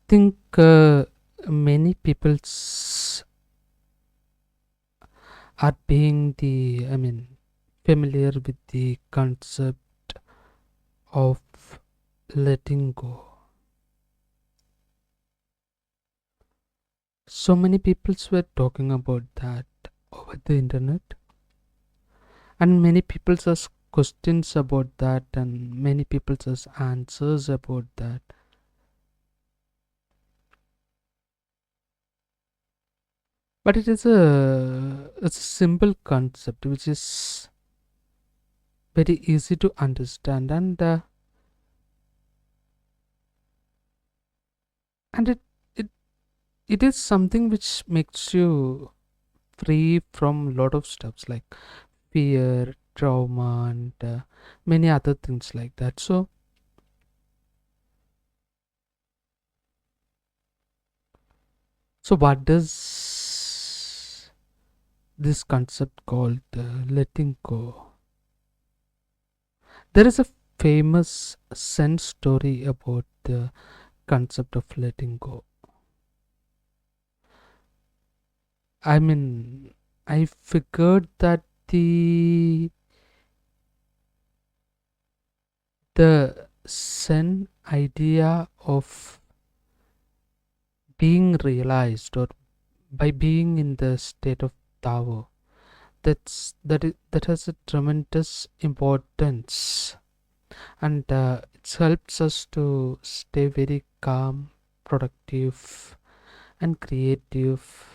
think many people's are being familiar with the concept of letting go. So many peoples were talking about that over the internet, and many people ask questions about that, and many people ask answers about that. But it's a simple concept which is very easy to understand, and it it is something which makes you free from lot of stuffs like fear, trauma, and many other things like that. So what does this concept called letting go? There is a famous Zen story about the concept of letting go. I mean, I figured that the Zen idea of being realized, or by being in the state of Tao, that has a tremendous importance, and it helps us to stay very calm, productive, and creative,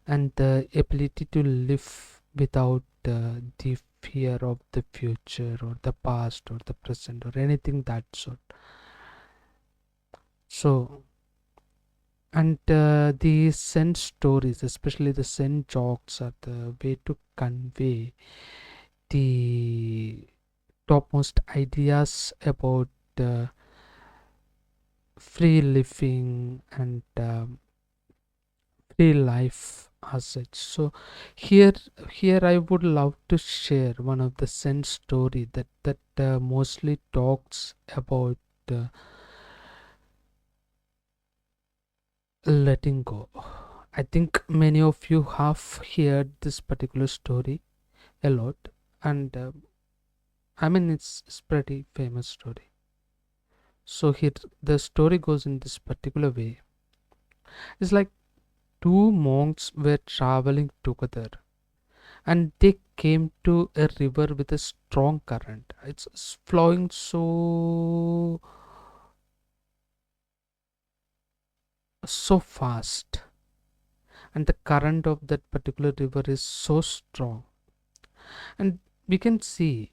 and the ability to live without the fear of the future or the past or the present or anything that sort. So, and the Zen stories, especially the Zen jokes, are the way to convey the topmost ideas about uh, free living and free life as such. So here, here I would love to share one of the Zen story that mostly talks about uh, letting go. I think many of you have heard this particular story a lot, and it's pretty famous story. So here the story goes in this particular way. It's like two monks were traveling together, and they came to a river with a strong current. It's flowing so fast, and the current of that particular river is so strong, and we can see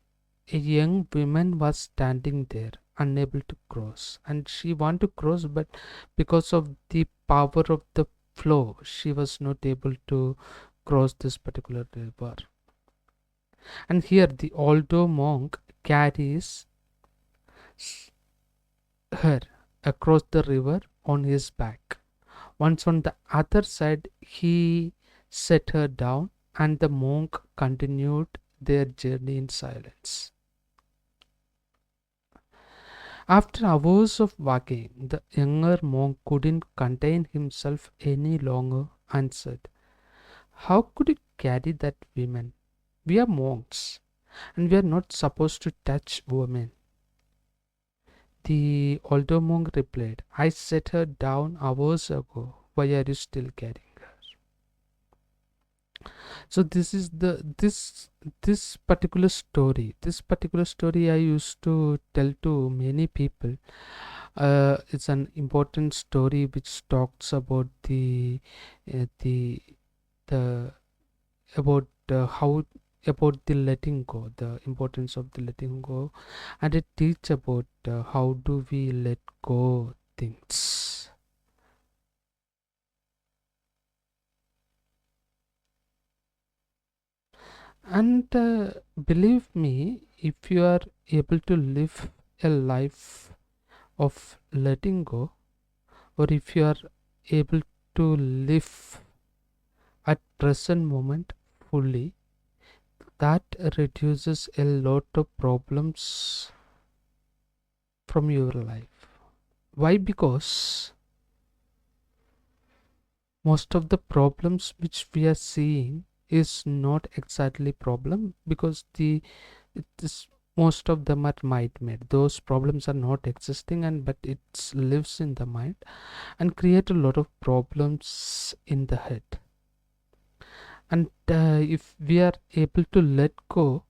a young woman was standing there unable to cross, and she wanted to cross, but because of the power of the flow she was not able to cross this particular river. And here the older monk carries her across the river on his back. Once on the other side, he set her down, and the monk continued their journey in silence. After hours of walking, the younger monk couldn't contain himself any longer and said, "How could you carry that woman? We are monks, and we are not supposed to touch women." The older monk replied, "I set her down hours ago. Why are you still carrying her?" So this particular story. This particular story I used to tell to many people. It's an important story which talks about uh, the the about how about the letting go, the importance of the letting go, and it teach about how do we let go things. And believe me, if you are able to live a life of letting go, or if you are able to live at present moment fully, that reduces a lot of problems from your life. Why? Because most of the problems which we are seeing is not exactly problem, because it is, most of them are mind made. Those problems are not existing, and but it lives in the mind and create a lot of problems in the head. And if we are able to let go,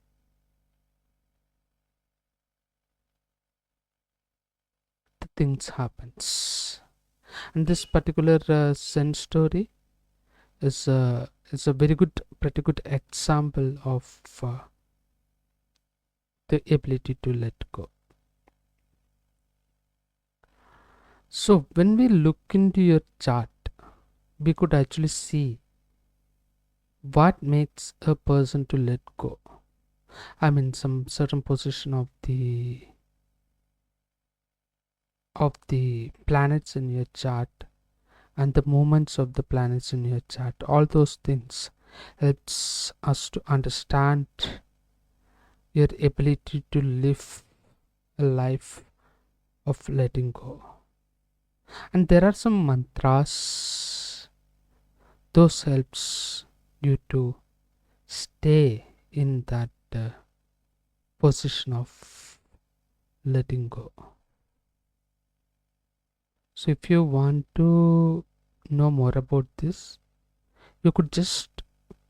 the things happens. And this particular Zen story is a very good, pretty good example of the ability to let go. So when we look into your chart, we could actually see what makes a person to let go. I mean, some certain position of the planets in your chart and the movements of the planets in your chart. All those things helps us to understand your ability to live a life of letting go. And there are some mantras, those helps you to stay in that position of letting go. So if you want to know more about this, you could just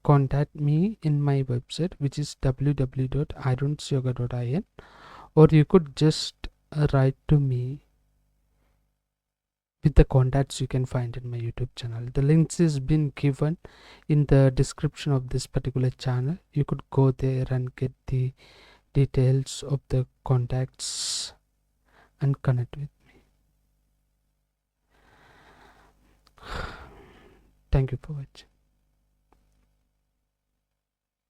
contact me in my website, which is www.ironsyoga.in, or you could just write to me with the contacts you can find in my YouTube channel. The links is been given in the description of this particular channel. You could go there and get the details of the contacts and connect with me. Thank you for watching.